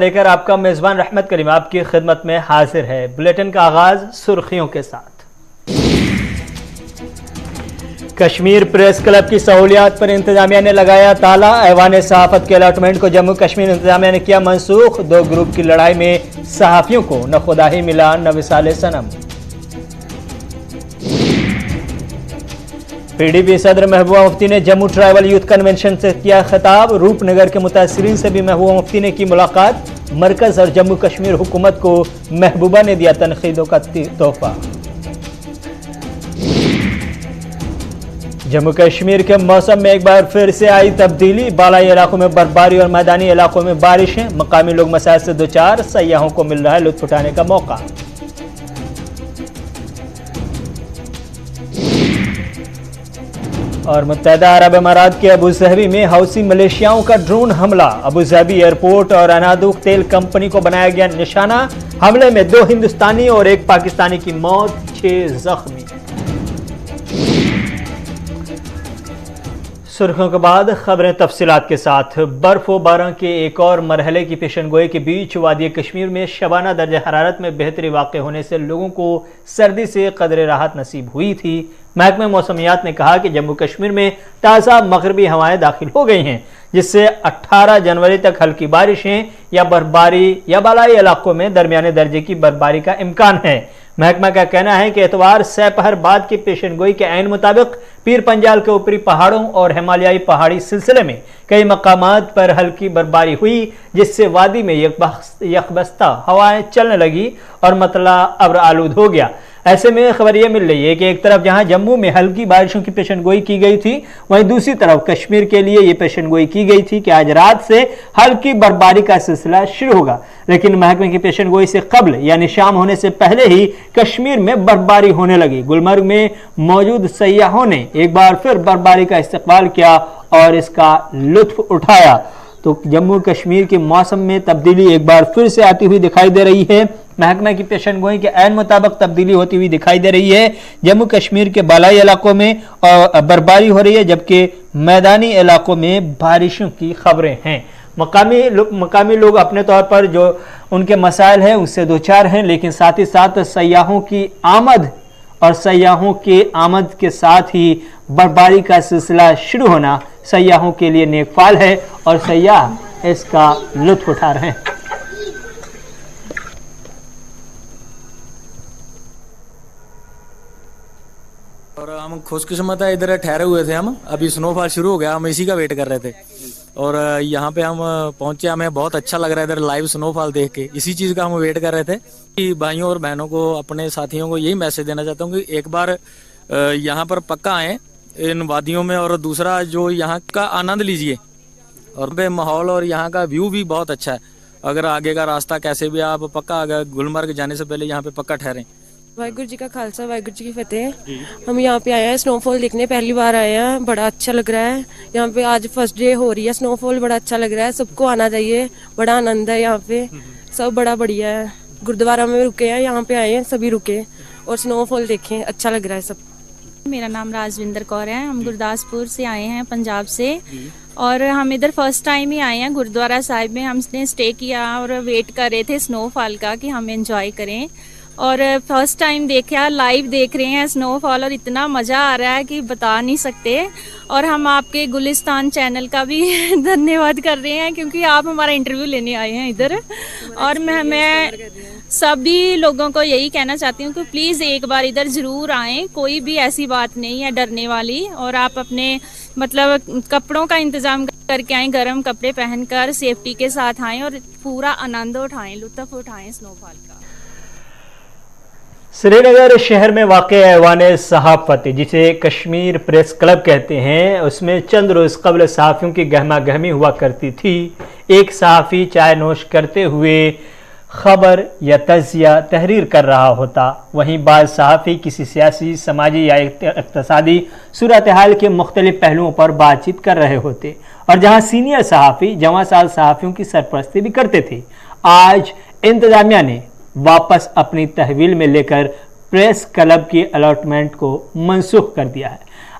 लेकर आपका मेजबान रहमत करीम आपकी खिदमत में हाजिर है। बुलेटिन का आगाज सुर्खियों के साथ। कश्मीर प्रेस क्लब की सहूलियात पर इंतजामिया ने लगाया ताला। ऐवान सहाफत के अलॉटमेंट को जम्मू कश्मीर इंतजामिया ने किया मनसूख। 2 ग्रुप की लड़ाई में सहाफियों को न खुदा ही मिला न विसाल सनम। पीडीपी सदर महबूबा मुफ्ती ने जम्मू ट्राइबल यूथ कन्वेंशन से किया खिताब। रूपनगर के मुतासिरीन से भी महबूबा मुफ्ती ने की मुलाकात। मरकज और जम्मू कश्मीर हुकूमत को महबूबा ने दिया तनकीदों का तोहफा। जम्मू कश्मीर के मौसम में एक बार फिर से आई तब्दीली। बालाई इलाकों में बर्फबारी और मैदानी इलाकों में बारिशें। मकामी लोग मसाइल से दो चार। सयाहों को मिल रहा है लुत्फ उठाने का मौका। और मुत्तहदा अरब अमारात के अबूजहबी में हौसी मलेशियाओं का ड्रोन हमला। अबूजहबी एयरपोर्ट और अनादुक तेल कंपनी को बनाया गया निशाना। हमले में 2 हिंदुस्तानी और 1 पाकिस्तानी की मौत, 6 जख्मी। सुर्खियों के बाद खबरें तफसीलात के साथ। बर्फ व बारिश के एक और मरहले की पेशनगोई के बीच वादी कश्मीर में शबाना दर्ज हरारत में बेहतरी वाक़ होने से लोगों को सर्दी से कदरे राहत नसीब हुई थी। महकमे मौसमियात ने कहा कि जम्मू कश्मीर में ताज़ा मगरबी हवाएं दाखिल हो गई हैं, जिससे 18 जनवरी तक हल्की बारिशें या बर्फबारी या बालाई इलाकों में दरमियाने दर्जे की बर्फबारी का इम्कान है। महकमा का कहना है कि एतवार सपहर बाद की पेशनगोई के ऐन मुताबिक पीर पंजाल के ऊपरी पहाड़ों और हिमालयाई पहाड़ी सिलसिले में कई मकामात पर हल्की बर्फबारी हुई, जिससे वादी में यकबस्ता हवाएं चलने लगी और मतला अब्र आलूद हो गया। ऐसे में खबर यह मिल रही है कि एक तरफ जहां जम्मू में हल्की बारिशों की पेशनगोई की गई थी, वहीं दूसरी तरफ कश्मीर के लिए यह पेशनगोई की गई थी कि आज रात से हल्की बर्फबारी का सिलसिला शुरू होगा। लेकिन महकमे की पेशनगोई से कबल यानी शाम होने से पहले ही कश्मीर में बर्फबारी होने लगी। गुलमर्ग में मौजूद सयाहों ने एक बार फिर बर्फबारी का इस्तकबाल किया और इसका लुत्फ उठाया। तो जम्मू कश्मीर के मौसम में तब्दीली एक बार फिर से आती हुई दिखाई दे रही है। महकमा की पेशनगोई के ऐन मुताबिक तब्दीली होती हुई दिखाई दे रही है। जम्मू कश्मीर के बालाई इलाकों में बर्फबारी हो रही है, जबकि मैदानी इलाकों में बारिशों की खबरें हैं। मकामी लोग अपने तौर पर जो उनके मसाइल हैं उससे दो चार हैं, लेकिन साथ ही साथ सयाहों की आमद और सयाहों के आमद के साथ ही बर्फबारी का सिलसिला शुरू होना सयाहों के लिए नेक फाल है और सयाह इसका लुत्फ उठा रहे हैं। और हम खुशकिस्मत है, इधर ठहरे हुए थे हम। अभी स्नोफॉल शुरू हो गया, हम इसी का वेट कर रहे थे और यहाँ पे हम पहुंचे। हमें बहुत अच्छा लग रहा है इधर लाइव स्नोफॉल देख के। इसी चीज़ का हम वेट कर रहे थे कि भाइयों और बहनों को, अपने साथियों को यही मैसेज देना चाहता हूँ कि एक बार यहाँ पर पक्का आएँ इन वादियों में, और दूसरा जो यहाँ का आनंद लीजिए। और पे माहौल और यहाँ का व्यू भी बहुत अच्छा है। अगर आगे का रास्ता कैसे भी आप पक्का अगर गुलमर्ग जाने से पहले यहाँ पे पक्का ठहरें। वाहिगुरू जी का खालसा, वाहिगुरू जी की फतेह। हम यहाँ पे आए हैं स्नोफॉल देखने, पहली बार आए हैं। बड़ा अच्छा लग रहा है यहाँ पे। आज फर्स्ट डे हो रही है स्नोफॉल, बड़ा अच्छा लग रहा है। सबको आना चाहिए, बड़ा आनंद है यहाँ पे। सब बड़ा बढ़िया है। गुरुद्वारा में रुके हैं, यहाँ पे आए हैं, सभी रुके और स्नोफॉल देखें, अच्छा लग रहा है सब। मेरा नाम राजविंदर कौर है। हम गुरदासपुर से आए हैं, पंजाब से, और हम इधर फर्स्ट टाइम ही आए हैं। गुरुद्वारा साहिब में हमने स्टे किया और वेट कर रहे थे स्नोफॉल का कि हम एंजॉय करें, और फर्स्ट टाइम देखा, लाइव देख रहे हैं स्नोफॉल और इतना मज़ा आ रहा है कि बता नहीं सकते। और हम आपके गुलिस्तान चैनल का भी धन्यवाद कर रहे हैं क्योंकि आप हमारा इंटरव्यू लेने आए हैं इधर। और मैं सभी लोगों को यही कहना चाहती हूँ कि प्लीज़ एक बार इधर ज़रूर आएँ। कोई भी ऐसी बात नहीं है डरने वाली, और आप अपने मतलब कपड़ों का इंतज़ाम करके आएँ, गर्म कपड़े पहनकर सेफ्टी के साथ आएँ और पूरा आनंद उठाएँ, लुत्फ़ उठाएँ स्नोफॉल का। श्रीनगर शहर में वाक़ ऐवान सहाफ़त, जिसे कश्मीर प्रेस क्लब कहते हैं, उसमें चंद रोज़ कबल सहाफ़ियों की गहमा गहमी हुआ करती थी। एक सहाफ़ी चाय नोश करते हुए खबर या तज़िया तहरीर कर रहा होता, वहीं बाज़ सहाफ़ी किसी सियासी, समाजी या इक़्तिसादी सूरत हाल के मुख्तलिफ पहलुओं पर बातचीत कर रहे होते, और जहाँ सीनियर सहाफ़ी जवां साल सहाफ़ियों की सरपरस्ती भी करते थे। आज इंतज़ामिया ने वापस अपनी तहवील में लेकर प्रेस क्लब की अलॉटमेंट को मनसूख कर दिया है।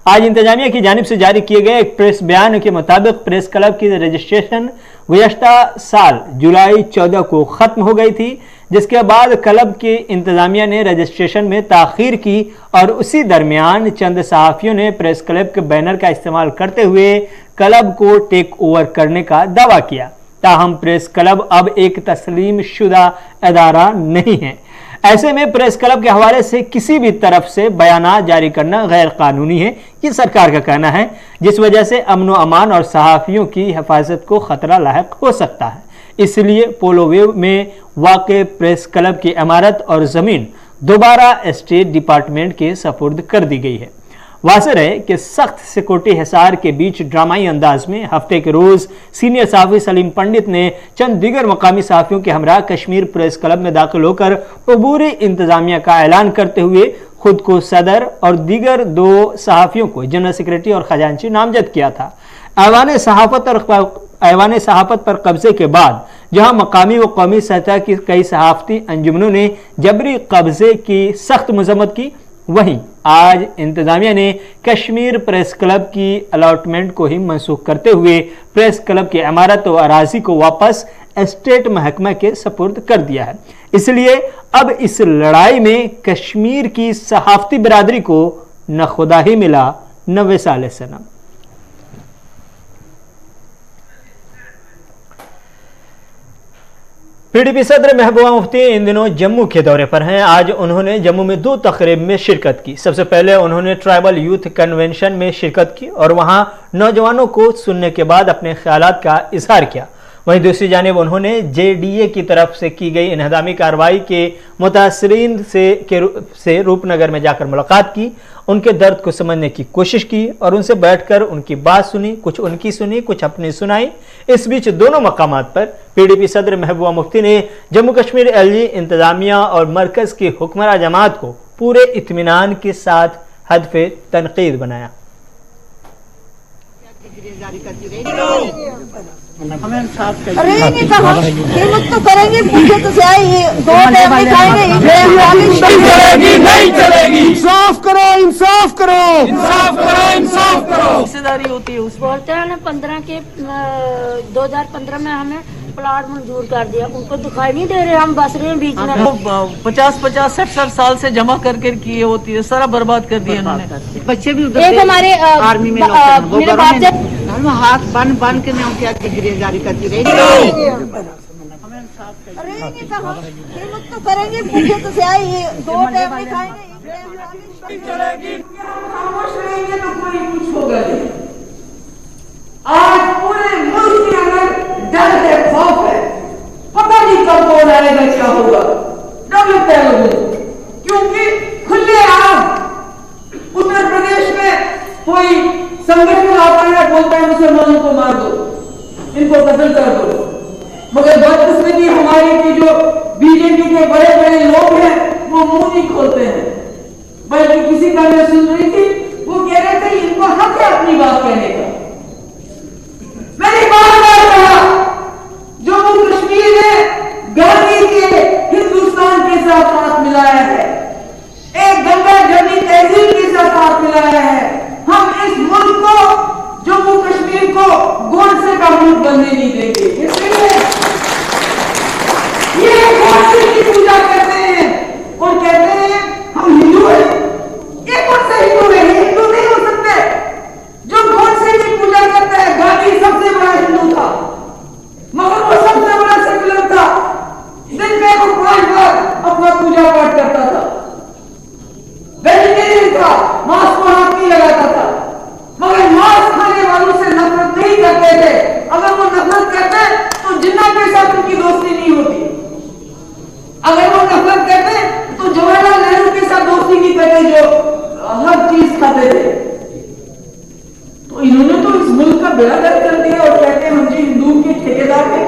आज इंतजामिया की जानिब से जारी किए गए एक प्रेस बयान के मुताबिक प्रेस क्लब की रजिस्ट्रेशन गुज़श्ता साल जुलाई 14 को ख़त्म हो गई थी, जिसके बाद क्लब की इंतज़ामिया ने रजिस्ट्रेशन में ताख़ीर की और उसी दरमियान चंद सहाफ़ियों ने प्रेस क्लब के बैनर का इस्तेमाल करते हुए क्लब को टेक ओवर करने का दावा किया। ताहम प्रेस क्लब अब एक तस्लीम शुदा अदारा नहीं है। ऐसे में प्रेस क्लब के हवाले से किसी भी तरफ से बयान जारी करना गैर कानूनी है, ये सरकार का कहना है, जिस वजह से अमन व अमान और सहाफ़ियों की हिफाजत को खतरा लायक हो सकता है। इसलिए पोलो वे में वाक़े प्रेस क्लब की इमारत और ज़मीन दोबारा स्टेट डिपार्टमेंट के सपुर्द कर दी गई है। वाज़ेह है कि सख्त सिक्योरिटी हिसार के बीच ड्रामाई अंदाज में हफ्ते के रोज़ सीनियर सहाफ़ी सलीम पंडित ने चंद दीगर मकामी सहाफ़ियों के हमरा कश्मीर प्रेस क्लब में दाखिल होकर अबूरी इंतज़ामिया का ऐलान करते हुए खुद को सदर और दीगर 2 सहाफ़ियों को जनरल सेक्रेटरी और खजांची नामजद किया था। ऐवान सहाफ़त पर कब्जे के बाद जहां मकामी व कौमी सतह की कई सहाफ़ती अंजुमनों ने जबरी कब्जे की सख्त मजम्मत की, वहीं आज इंतजामिया ने कश्मीर प्रेस क्लब की अलॉटमेंट को ही मनसूख करते हुए प्रेस क्लब की इमारत व अराजी को वापस स्टेट महकमा के सपुर्द कर दिया है। इसलिए अब इस लड़ाई में कश्मीर की सहाफ़ती बिरादरी को न खुदा ही मिला न वसाले सनम। पीडीपी सदर महबूबा मुफ्ती इन दिनों जम्मू के दौरे पर हैं। आज उन्होंने जम्मू में 2 तकरीब में शिरकत की। सबसे पहले उन्होंने ट्राइबल यूथ कन्वेंशन में शिरकत की और वहां नौजवानों को सुनने के बाद अपने ख्यालात का इजहार किया। वहीं दूसरी जानिब उन्होंने JDA की तरफ से की गई इन्हदामी कार्रवाई के मुतासरीन से रूपनगर में जाकर मुलाकात की, उनके दर्द को समझने की कोशिश की और उनसे बैठकर उनकी बात सुनी, कुछ उनकी सुनी, कुछ अपनी सुनाई। इस बीच दोनों मकामात पर PDP सदर महबूबा मुफ्ती ने जम्मू कश्मीर LG इंतजामिया और मरकज की हुक्मरान जमात को पूरे इत्मीनान के साथ हदफे तनकीद बनाया। हिम्मत तो करेंगे, पूछे तो से आए, 2 टाइम में खाएंगे, नहीं चलेगी। इंसाफ करो, इंसाफ करो, इंसाफ करो, इंसाफ करो। हिस्सेदारी होती है उस बोलते हैं ना 2015 में हमें प्लाट मंजूर कर दिया, उनको दिखाई नहीं दे रहे, हम बस रहे हैं बीच में। 50-50 60 साल से जमा करके किए होती है, सारा बर्बाद कर दिया इन्होंने। बच्चे भी एक हमारे आर्मी में मेरे बाप हम हाथ बन के मैं उनकी डिग्री जारी करती रही। हिम्मत तो करेंगे, पूछे तो से आए, 2 टाइम में खाएंगे, खामोश रहेंगे तो कोई कुछ होगा नहीं। आज पूरे मुल्क के अंदर डर है, खौफ है, पता नहीं कब कौन आएगा, क्या होगा, डर लगता है लोगों को, क्योंकि खुले आम उत्तर प्रदेश में कोई संगठन आता है, बोलता है मुसलमानों को मार दो, इनको कत्ल कर दो, मगर बदकिस्मती हमारी की जो बीजेपी के बड़े बड़े लोग हैं वो मुंह नहीं खोलते हैं। बल्कि किसी का मैं सुन रही थी, वो कह रहे थे इनको हक है अपनी बात कहने का। मैंने बार-बार कहा, जम्मू कश्मीर ने गांधी के हिंदुस्तान के साथ हाथ मिलाया है, एक गंगा जमनी तहजीब के साथ हाथ मिलाया है। हम इस मुल्क को, जम्मू कश्मीर को गोडसे का मुल्क बनने नहीं देंगे। ये गोडसे की पूजा करते हैं और कहते हैं हम हिंदू हैं। ये कौन सा हिंदू है? हिंदू नहीं हो सकते जो गोडसे की पूजा करता है। गांधी सबसे बड़ा हिंदू था, मगर वो सबसे बड़ा सेकुलर था। दिन में वो 5 बार अपना पूजा पाठ करता था, वेजिटेरियन था, मांस को हाथ नहीं लगाता था, मगर मांस खाने वालों से नफरत नहीं करते थे। अगर वो नफरत करते तो जिन्ना के साथ उनकी दोस्ती नहीं होती। अगर वो नफरत करते तो जवाहरलाल नेहरू के साथ दोस्ती नहीं करते, जो हर चीज खाते थे। तो इन्होंने तो इस मुल्क का बेड़ा गर्क कर दिया और कहते हैं हम जी हिंदू के ठेकेदार हैं।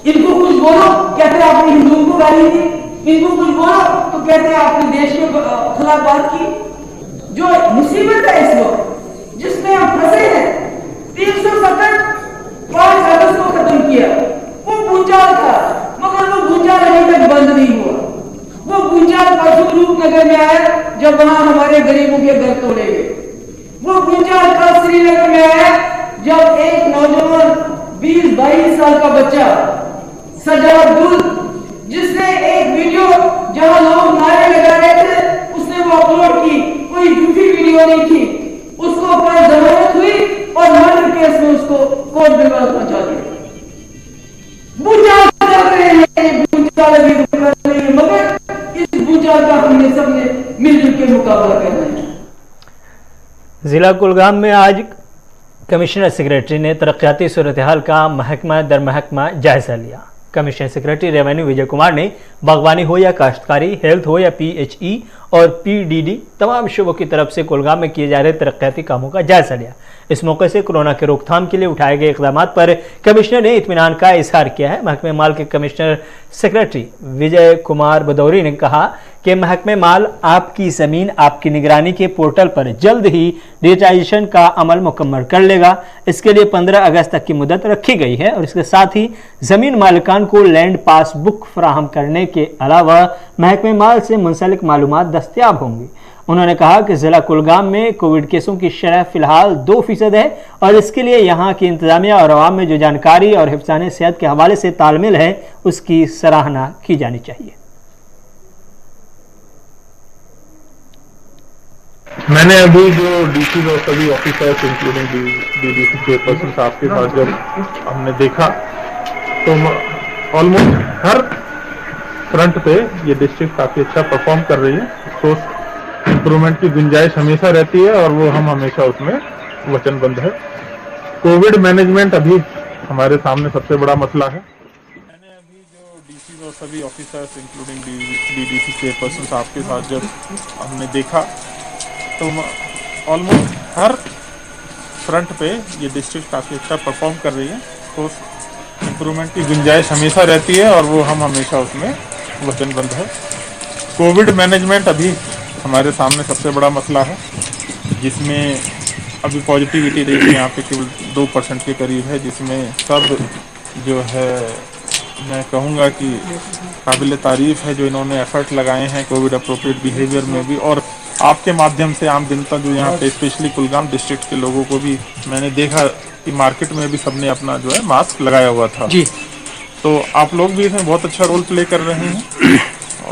इनको कुछ बोलो, कहते हैं आपने हिंदुओं को गाली दी। इनको कुछ बोलो तो कहते हैं आपने देश के खिलाफ बात की। जो मुसीबत है इस वक्त जिसमें हम फंसे हैं, 370 5 अगस्त को खत्म किया। वो भूचाल था, मगर वो भूचाल अभी तक बंद नहीं हुआ। वो भूचाल परसों रूपनगर में आया जब वहां हमारे गरीबों के घर तोड़े गए। वो भूचाल कल श्रीनगर में आया जब एक नौजवान 20-22 साल का बच्चा सजादुल, जिसने एक वीडियो जहां लोग नारे लगा रहे थे उसने वो अपलोड की, कोई झूठी वीडियो नहीं थी, उसको कल जमानत हुई और मर्डर केस में उसको कोर्ट में पहुंचा दिया। भूचाल कर रहे हैं, भूचाल अभी कर रहे हैं, मगर इस भूचाल का हमने सबने मिलजुल के मुकाबला करना है। जिला कुलगाम में आज कमिश्नर सेक्रेटरी ने तरक्याती सूरत हाल का महकमा दर महकमा जायजा लिया। Commissioner secretary revenue Vijay Kumar ने बागवानी हो या काश्तकारी, हेल्थ हो या PHE और PDD तमाम शोबों की तरफ से कुलगाम में किए जा रहे तरक्याती कामों का जायजा लिया। इस मौके से कोरोना के रोकथाम के लिए उठाए गए इकदाम पर कमिश्नर ने इत्मीनान का इजहार किया है। महकमे माल के कमिश्नर सेक्रेटरी विजय कुमार बदौरी ने कहा कि महकमे माल आपकी ज़मीन आपकी निगरानी के पोर्टल पर जल्द ही डिजिटाइजेशन का अमल मुकम्मल कर लेगा। इसके लिए 15 अगस्त तक की मुद्दत रखी गई है और इसके साथ ही ज़मीन मालिकान को लैंड पासबुक फराहम करने के अलावा महकमे माल से मुंसलिक मालूमात दस्तयाब होंगी। उन्होंने कहा कि जिला कुलगाम में कोविड केसों की शरह फिलहाल 2% है और इसके लिए यहाँ की इंतजामिया और अवाम में जो जानकारी और हिफ्ज़ाने सेहत के हवाले से तालमेल है उसकी सराहना की जानी चाहिए। मैंने अभी जो डीसी और सभी ऑफिसर्स इंक्लूडिंग DDC चेयरपर्सन साहब के साथ जब हमने देखा तो ऑलमोस्ट हर फ्रंट पे ये डिस्ट्रिक्ट काफी अच्छा परफॉर्म कर रही है। तो इम्प्रूवमेंट की गुंजाइश हमेशा रहती है और वो हम हमेशा उसमें वचनबद्ध है। कोविड मैनेजमेंट अभी हमारे सामने सबसे बड़ा मसला है। मैंने अभी जो डीसी और सभी ऑफिसर्स इंक्लूडिंग DDC चेयरपर्सन साहब के साथ जब हमने देखा तो ऑलमोस्ट हर फ्रंट पे ये डिस्ट्रिक्ट काफ़ी अच्छा परफॉर्म कर रही है। तो इम्प्रूवमेंट की गुंजाइश हमेशा रहती है और वो हम हमेशा उसमें वचनबद्ध है। कोविड मैनेजमेंट अभी हमारे सामने सबसे बड़ा मसला है, जिसमें अभी पॉजिटिविटी रेट यहाँ पे केवल 2% के करीब है, जिसमें सब जो है मैं कहूँगा कि काबिल तारीफ़ है जो इन्होंने एफर्ट लगाए हैं कोविड अप्रोप्रिएट बिहेवियर में भी। और आपके माध्यम से आम जनता जो यहाँ पे स्पेशली कुलगाम डिस्ट्रिक्ट के लोगों को भी मैंने देखा कि मार्केट में भी सबने अपना जो है मास्क लगाया हुआ था जी। तो आप लोग भी इसमें बहुत अच्छा रोल प्ले कर रहे हैं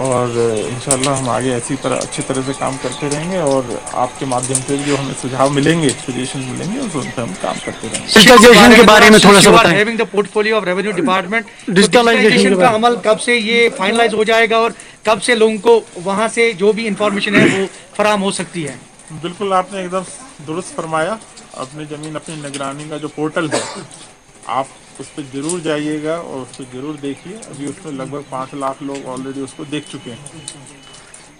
और इंशाल्लाह हम आगे ऐसी तरह अच्छी तरह से काम करते रहेंगे और आपके माध्यम से जो हमें सुझाव मिलेंगे, सजेशन मिलेंगे, उस पर हम काम करते रहेंगे। डिजिटलाइजेशन के बारे में थोड़ा सा बताएं। Having the portfolio of revenue department, digitalization का अमल कब से ये फाइनलाइज हो जाएगा और कब से लोगों को वहाँ से जो भी इंफॉर्मेशन है वो फराहम हो सकती है? बिल्कुल आपने एकदम दुरुस्त फरमाया। अपनी ज़मीन अपनी निगरानी का जो पोर्टल है आप उस पर जरूर जाइएगा और उस पर जरूर देखिए। अभी उसमें लगभग 5 लाख लोग ऑलरेडी उसको देख चुके हैं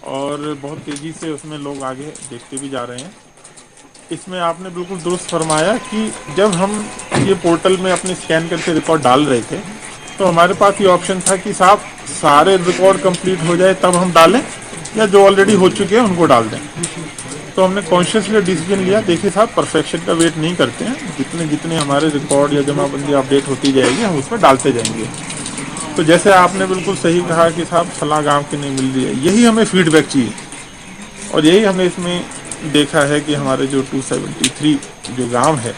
और बहुत तेज़ी से उसमें लोग आगे देखते भी जा रहे हैं। इसमें आपने बिल्कुल दुरुस्त फरमाया कि जब हम ये पोर्टल में अपने स्कैन करके रिकॉर्ड डाल रहे थे तो हमारे पास ये ऑप्शन था कि साहब सारे रिकॉर्ड कंप्लीट हो जाए तब हम डालें या जो ऑलरेडी हो चुके हैं उनको डाल दें। तो हमने कॉन्शियसली डिसीजन लिया, देखिए साहब परफेक्शन का वेट नहीं करते हैं, जितने जितने हमारे रिकॉर्ड या जमाबंदी अपडेट होती जाएगी हम उसमें डालते जाएंगे। तो जैसे आपने बिल्कुल सही कहा कि साहब फलां गांव की नहीं मिल रही है, यही हमें फीडबैक चाहिए और यही हमने इसमें देखा है कि हमारे जो 273 जो गाँव है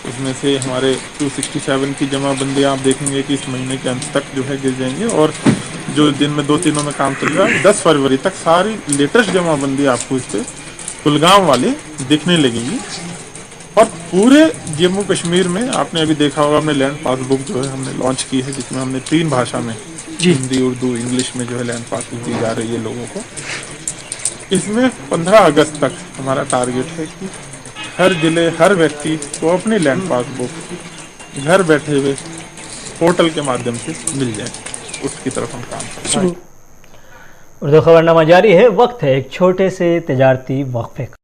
उसमें से हमारे 267 की जमाबंदी आप देखेंगे कि इस महीने के अंत तक जो है गिर जाएंगे और जो दिन में 2 दिनों में काम चल रहा है 10 फरवरी तक सारी लेटेस्ट जमाबंदी आपको इस पर कुलगाम वाले दिखने लगेंगी। और पूरे जम्मू कश्मीर में आपने अभी देखा होगा हमने लैंड पासबुक जो है हमने लॉन्च की है, जिसमें हमने 3 भाषा में हिंदी, उर्दू, इंग्लिश में जो है लैंड पासबुक दी जा रही है लोगों को। इसमें 15 अगस्त तक हमारा टारगेट है कि हर जिले हर व्यक्ति को अपनी लैंड पासबुक घर बैठे हुए पोर्टल के माध्यम से मिल जाए, उसकी तरफ हम काम करते हैं। उर्दू खबरनामा जारी है। वक्त है एक छोटे से तिजारती वक्फे का।